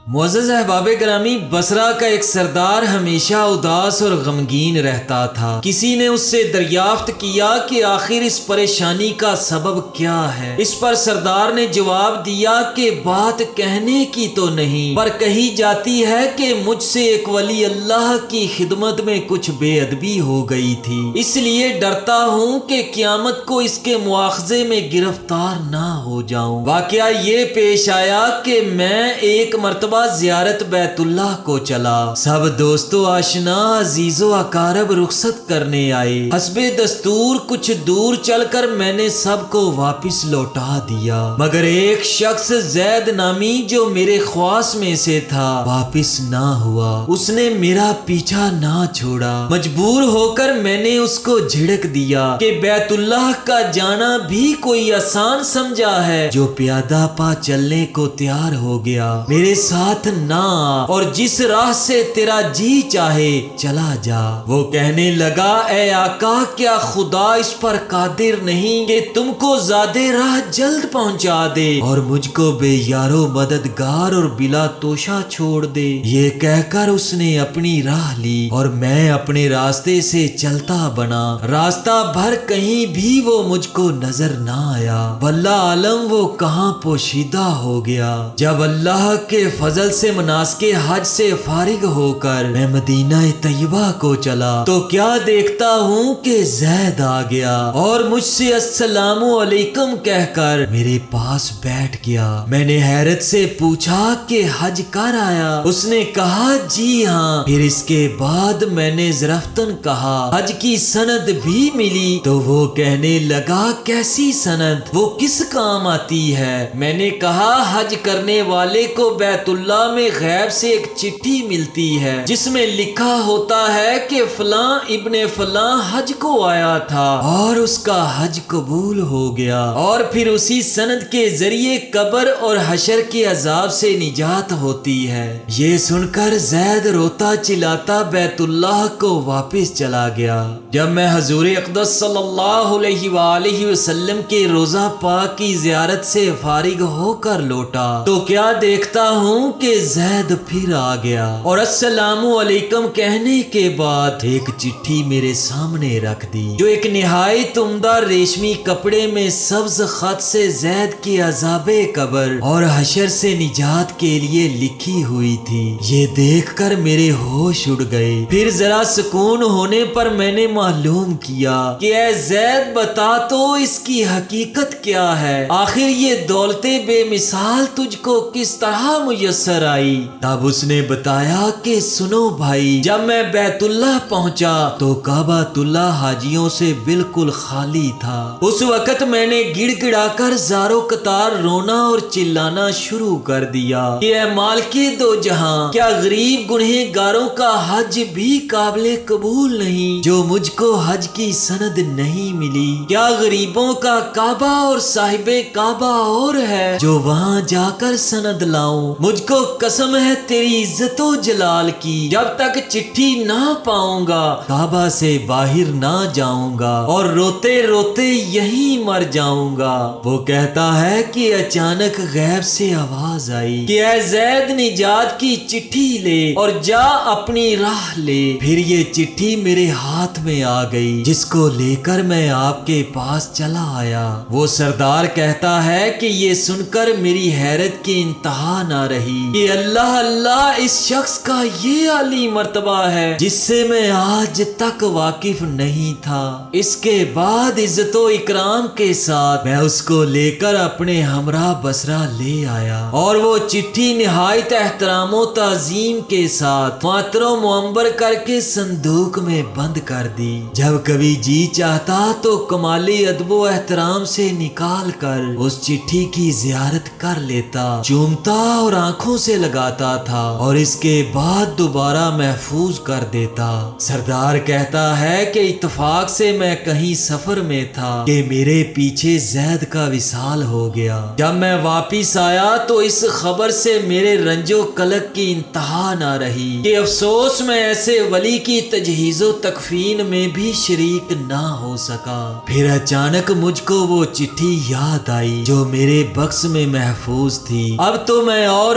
معزز احباب گرامی، بصرہ کا ایک سردار ہمیشہ اداس اور غمگین رہتا تھا۔ کسی نے اس سے دریافت کیا کہ آخر اس پریشانی کا سبب کیا ہے؟ اس پر سردار نے جواب دیا کہ بات کہنے کی تو نہیں، پر کہی جاتی ہے کہ مجھ سے ایک ولی اللہ کی خدمت میں کچھ بے ادبی ہو گئی تھی، اس لیے ڈرتا ہوں کہ قیامت کو اس کے مواخذے میں گرفتار نہ ہو جاؤں۔ واقعہ یہ پیش آیا کہ میں ایک مرتبہ زیارت بیت اللہ کو چلا۔ سب دوستو آشنا عزیز و اقارب رخصت کرنے آئے۔ حسب دستور کچھ دور چل کر میں نے سب کو واپس لوٹا دیا، مگر ایک شخص زید نامی جو میرے خواص میں سے تھا واپس نہ ہوا۔ اس نے میرا پیچھا نہ چھوڑا۔ مجبور ہو کر میں نے اس کو جھڑک دیا کہ بیت اللہ کا جانا بھی کوئی آسان سمجھا ہے؟ جو پیادہ پا چلنے کو تیار ہو گیا میرے ساتھ نہ آ اور جس راہ سے تیرا جی چاہے چلا جا۔ وہ کہنے لگا، اے آقا، کیا خدا اس پر قادر نہیں کہ تم کو زیادہ راہ جلد پہنچا دے اور مجھ کو بے یارو مددگار اور بلا توشہ چھوڑ دے؟ یہ کہہ کر اس نے اپنی راہ لی اور میں اپنے راستے سے چلتا بنا۔ راستہ بھر کہیں بھی وہ مجھ کو نظر نہ آیا، واللہ عالم وہ کہاں پوشیدہ ہو گیا۔ جب اللہ کے فضل سے مناسک حج سے فارغ ہو کر میں مدینہ طیبہ کو چلا تو کیا دیکھتا ہوں کہ زید آ گیا اور مجھ سے السلام علیکم کہہ کر میرے پاس بیٹھ گیا۔ میں نے حیرت سے پوچھا کہ حج کر آیا؟ اس نے کہا، جی ہاں۔ پھر اس کے بعد میں نے ضرفتن کہا، حج کی سند بھی ملی؟ تو وہ کہنے لگا، کیسی سند؟ وہ کس کام آتی ہے؟ میں نے کہا، حج کرنے والے کو بیت اللہ میں غیب سے ایک چٹھی ملتی ہے جس میں لکھا ہوتا ہے کہ فلاں ابن فلاں حج کو آیا تھا اور اس کا حج قبول ہو گیا، اور پھر اسی سند کے ذریعے قبر اور حشر کے عذاب سے نجات ہوتی ہے۔ یہ سن کر زید روتا چلاتا بیت اللہ کو واپس چلا گیا۔ جب میں حضور اقدس صلی اللہ علیہ وآلہ وسلم کے روضہ پاک کی زیارت سے فارغ ہو کر لوٹا تو کیا دیکھتا ہوں کہ زید پھر آ گیا اور السلام علیکم کہنے کے بعد ایک چٹھی میرے سامنے رکھ دی جو ایک نہایت عمدہ ریشمی کپڑے میں سبز خط سے زید کے عذاب قبر اور حشر سے نجات کے لیے لکھی ہوئی تھی۔ یہ دیکھ کر میرے ہوش اڑ گئے۔ پھر ذرا سکون ہونے پر میں نے معلوم کیا کہ اے زید، بتا تو اس کی حقیقت کیا ہے؟ آخر یہ دولت بے مثال تجھ کو کس طرح میسر آئی؟ تب اس نے بتایا کہ سنو بھائی، جب میں بیت اللہ پہنچا تو کعبۃ اللہ حاجیوں سے بالکل خالی تھا۔ اس وقت میں نے گڑ گڑا کر زارو قطار رونا اور چلانا شروع کر دیا کہ اے مالک دو جہاں، کیا غریب گنہگاروں کا حج بھی قابل قبول نہیں جو مجھ کو حج کی سند نہیں ملی؟ کیا غریبوں کا کعبہ اور صاحب کعبہ اور ہے جو وہاں جا کر سند لاؤں؟ مجھ کو قسم ہے تیری عزت و جلال کی، جب تک چٹھی نہ پاؤں گا کعبہ سے باہر نہ جاؤں گا اور روتے روتے یہیں مر جاؤں گا۔ وہ کہتا ہے کہ اچانک غیب سے آواز آئی کہ اے زید، نجات کی چٹھی لے اور جا اپنی راہ لے۔ پھر یہ چٹھی میرے ہاتھ میں آ گئی جس کو لے کر میں آپ کے پاس چلا آیا۔ وہ سردار کہتا ہے کہ یہ سن کر میری حیرت کی انتہا نہ رہی کہ اللہ اللہ، اس شخص کا یہ عالی مرتبہ ہے جس سے میں آج تک واقف نہیں تھا۔ اس کے بعد عزت و اکرام کے ساتھ میں اس کو لے کر اپنے ہمراہ بصرہ لے آیا اور وہ چٹھی نہایت احترام و تعظیم کے ساتھ معطر و معمبر کر کے صندوق میں بند کر دی۔ جب کبھی جی چاہتا تو کمالی ادب و احترام سے نکال کر اس چٹھی کی زیارت کر لیتا، چومتا اور آنکھوں سے لگاتا تھا اور اس کے بعد دوبارہ محفوظ کر دیتا۔ سردار کہتا ہے کہ اتفاق سے میں کہیں سفر میں تھا کہ میرے پیچھے زید کا وصال ہو گیا۔ جب میں واپس آیا تو اس خبر سے میرے رنج و قلق کی انتہا نہ رہی کہ افسوس میں ایسے ولی کی تجہیز و تکفین میں بھی شریک نہ ہو سکا۔ پھر اچانک مجھ کو وہ چٹھی یاد آئی جو میرے بکس میں محفوظ تھی۔ اب تو میں اور